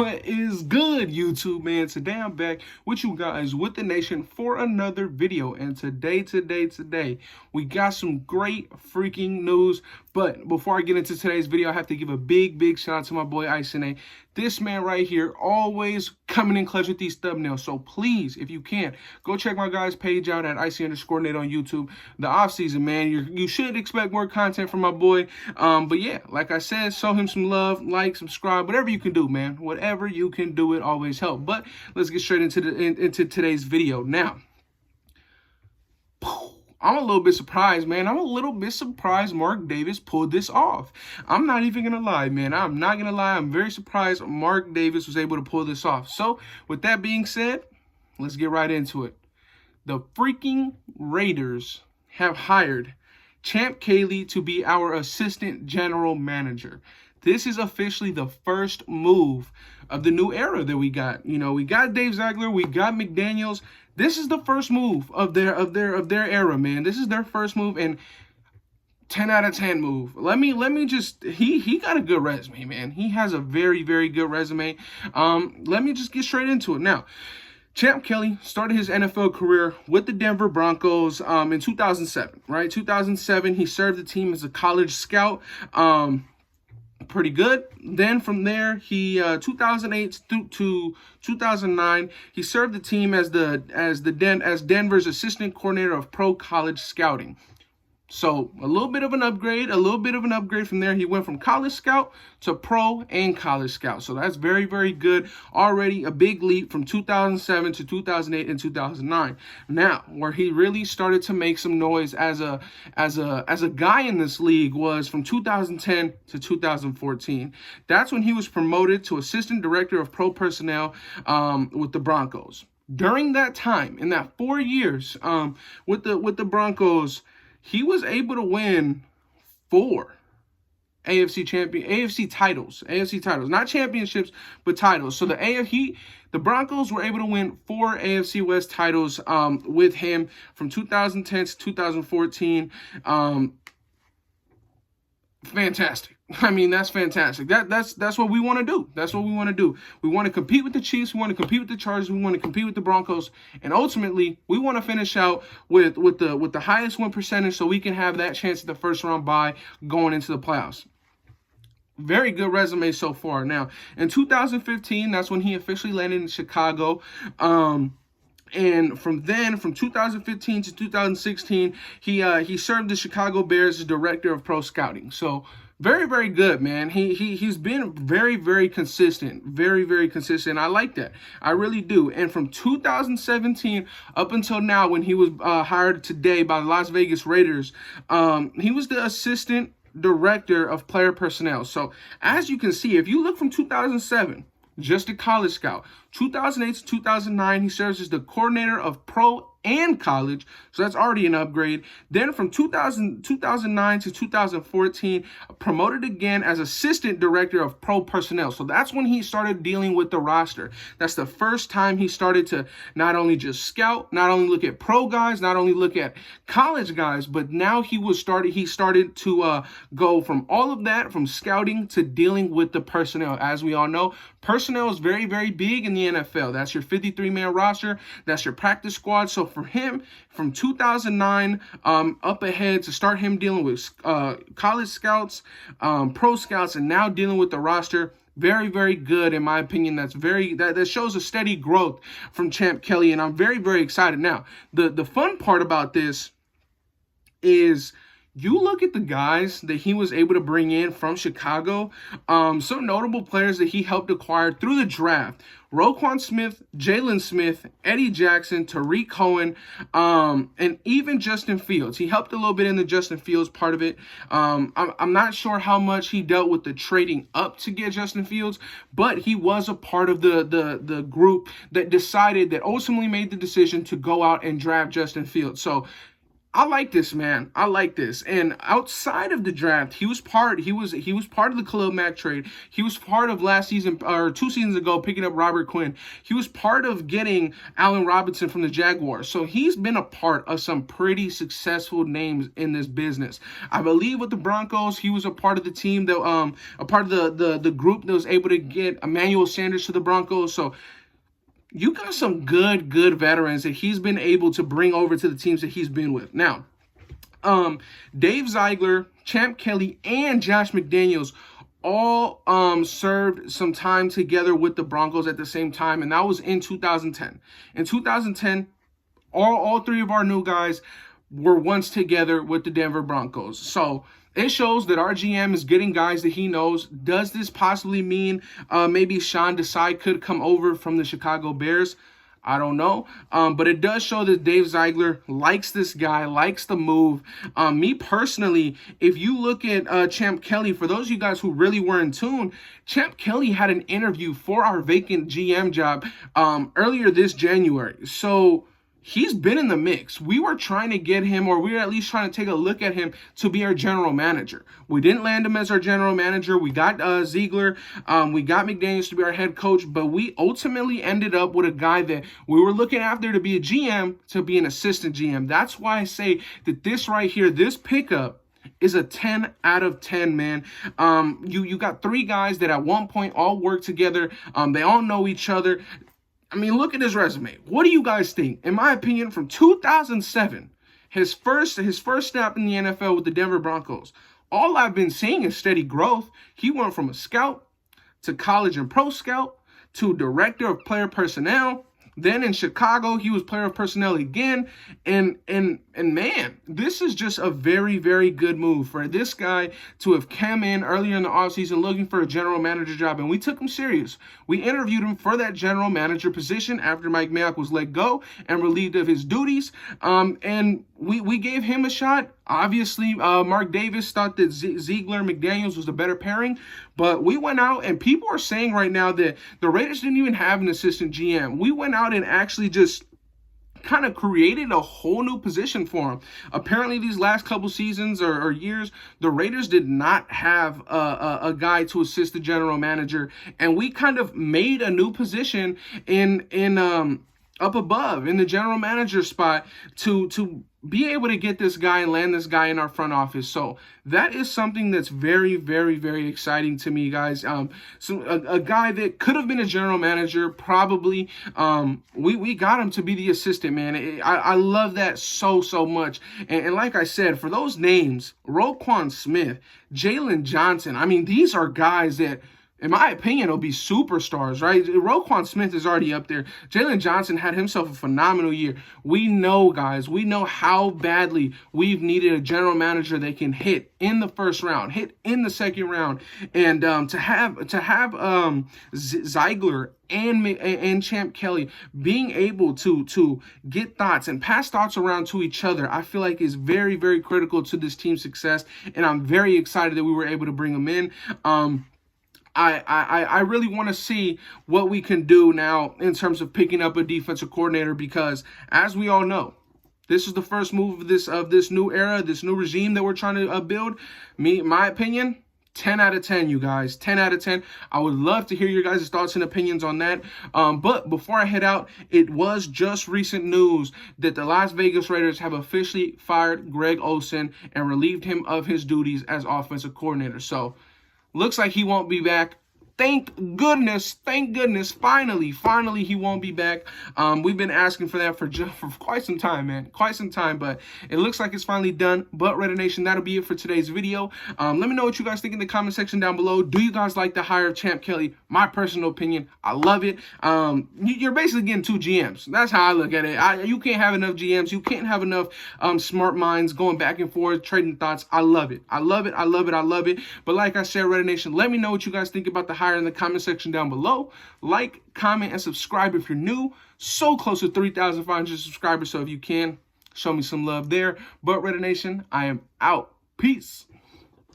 What is good, YouTube, man? Today I'm back with you guys, with the nation, for another video. And today, we got some great freaking news. But before I get into today's video, I have to give a big shout out to my boy Isene. This man right here, always coming in clutch with these thumbnails. So please, if you can, go check my guy's page out at icy_Nate on YouTube. The off season, man, you should expect more content from my boy. But yeah, like I said, show him some love, like, subscribe, whatever you can do, man. Whatever you can do, it always helps. But let's get straight into today's video now. I'm a little bit surprised, man. I'm a little bit surprised Mark Davis pulled this off. I'm not even going to lie, man. I'm not going to lie. I'm very surprised Mark Davis was able to pull this off. So, with that being said, let's get right into it. The freaking Raiders have hired Champ Kelley to be our assistant general manager. This is officially the first move of the new era that we got. You know, we got Dave Ziegler, we got McDaniels. This is the first move of their era, man. This is their first move, and 10 out of 10 move. Let me just, he got a good resume, man. He has a very good resume. Let me just get straight into it now. Champ Kelley started his NFL career with the Denver Broncos in 2007, right? 2007, he served the team as a college scout. Pretty good. Then from there, he 2008 to 2009, he served the team as Denver's assistant coordinator of pro college scouting. So a little bit of an upgrade, from there. He went from college scout to pro and college scout. So that's very good. Already a big leap from 2007 to 2008 and 2009. Now, where he really started to make some noise as a guy in this league was from 2010 to 2014. That's when he was promoted to assistant director of pro personnel with the Broncos. During that time, in that 4 years with the Broncos, he was able to win 4 AFC titles, not championships, but titles. So the Broncos were able to win 4 AFC West titles with him from 2010 to 2014. Fantastic. I mean, that's fantastic. That's what we want to do. That's what we want to do. We want to compete with the Chiefs. We want to compete with the Chargers. We want to compete with the Broncos. And ultimately, we want to finish out with the highest win percentage so we can have that chance at the first round bye going into the playoffs. Very good resume so far. Now, in 2015, that's when he officially landed in Chicago. And from 2015 to 2016, he served the Chicago Bears as director of pro scouting. So very good, man. He's been very consistent, very consistent. I like that. I really do. And from 2017 up until now, when he was hired today by the Las Vegas Raiders, he was the assistant director of player personnel. So as you can see, if you look from 2007, just a college scout. 2008 to 2009, he serves as the coordinator of pro and college, so that's already an upgrade. Then from 2009 to 2014, promoted again as assistant director of pro personnel. So that's when he started dealing with the roster. That's the first time he started to not only just scout, not only look at pro guys, not only look at college guys, but now he started to go from all of that, from scouting to dealing with the personnel. As we all know, personnel is very big in the NFL. That's your 53-man roster. That's your practice squad. So for him, from 2009 up ahead, to start him dealing with college scouts, pro scouts, and now dealing with the roster, very good in my opinion. That shows a steady growth from Champ Kelley, and I'm very excited. Now, the fun part about this is, you look at the guys that he was able to bring in from Chicago, some notable players that he helped acquire through the draft: Roquan Smith, Jalen Smith, Eddie Jackson, Tariq Cohen, and even Justin Fields. He helped a little bit in the Justin Fields part of it. I'm not sure how much he dealt with the trading up to get Justin Fields, but he was a part of the group that ultimately made the decision to go out and draft Justin Fields. So I like this, man. I like this. And outside of the draft, he was part of the Khalil Mack trade. He was part of last season or 2 seasons ago picking up Robert Quinn. He was part of getting Allen Robinson from the Jaguars. So he's been a part of some pretty successful names in this business. I believe with the Broncos, he was a part of the team that a part of the group that was able to get Emmanuel Sanders to the Broncos. So you got some good veterans that he's been able to bring over to the teams that he's been with. Now, Dave Ziegler, Champ Kelley, and Josh McDaniels all served some time together with the Broncos at the same time, and that was in 2010. In 2010, all three of our new guys were once together with the Denver Broncos. So it shows that our GM is getting guys that he knows. Does this possibly mean maybe Sean Desai could come over from the Chicago Bears? I don't know. But it does show that Dave Ziegler likes this guy, likes the move. Me personally, if you look at Champ Kelley, for those of you guys who really were in tune, Champ Kelley had an interview for our vacant GM job earlier this January. So he's been in the mix. We were trying to get him, or we were at least trying to take a look at him to be our general manager. We didn't land him as our general manager. We got Ziegler. We got McDaniels to be our head coach, but we ultimately ended up with a guy that we were looking after to be a GM, to be an assistant GM. That's why I say that this right here, this pickup, is a 10 out of 10, man. You got three guys that at one point all work together. They all know each other. I mean, look at his resume. What do you guys think? In my opinion, from 2007, his first snap in the NFL with the Denver Broncos, all I've been seeing is steady growth. He went from a scout to college and pro scout to director of player personnel. Then in Chicago, he was player of personnel again. And man, this is just a very, very good move for this guy to have come in earlier in the offseason looking for a general manager job. And we took him serious. We interviewed him for that general manager position after Mike Mayock was let go and relieved of his duties. And we gave him a shot. Obviously, Mark Davis thought that Ziegler McDaniels was the better pairing, but we went out and people are saying right now that the Raiders didn't even have an assistant GM. We went out and actually just kind of created a whole new position for him. Apparently, these last couple seasons or years, the Raiders did not have a guy to assist the general manager, and we kind of made a new position in up above in the general manager spot to be able to get this guy and land this guy in our front office. So that is something that's very, very, very exciting to me, guys. So a guy that could have been a general manager, probably. We got him to be the assistant, man. I love that so much. And like I said, for those names, Roquan Smith, Jalen Johnson, I mean, these are guys that, in my opinion, will be superstars, right? Roquan Smith is already up there. Jalen Johnson had himself a phenomenal year. We know, guys, we know how badly we've needed a general manager that can hit in the first round, hit in the second round, and to have Ziegler and Champ Kelley being able to get thoughts and pass thoughts around to each other, I feel like is very, very critical to this team's success, and I'm very excited that we were able to bring them in. I really want to see what we can do now in terms of picking up a defensive coordinator, because as we all know, this is the first move of this new era, this new regime that we're trying to build. My opinion, 10 out of 10, you guys. 10 out of 10. I would love to hear your guys' thoughts and opinions on that. But before I head out, it was just recent news that the Las Vegas Raiders have officially fired Greg Olsen and relieved him of his duties as offensive coordinator. So looks like he won't be back. Thank goodness, finally he won't be back. We've been asking for that for quite some time, man. Quite some time, but it looks like it's finally done. But Raider Nation, that'll be it for today's video. Let me know what you guys think in the comment section down below. Do you guys like the hire of Champ Kelley? My personal opinion, I love it. You're basically getting two GMs. That's how I look at it. You can't have enough GMs. You can't have enough smart minds going back and forth, trading thoughts. I love it. I love it. But like I said, Raider Nation, let me know what you guys think about the hire in the comment section down below. Like, comment, and subscribe if you're new. So close to 3,500 subscribers, so if you can, show me some love there. But Raider Nation, I am out. Peace.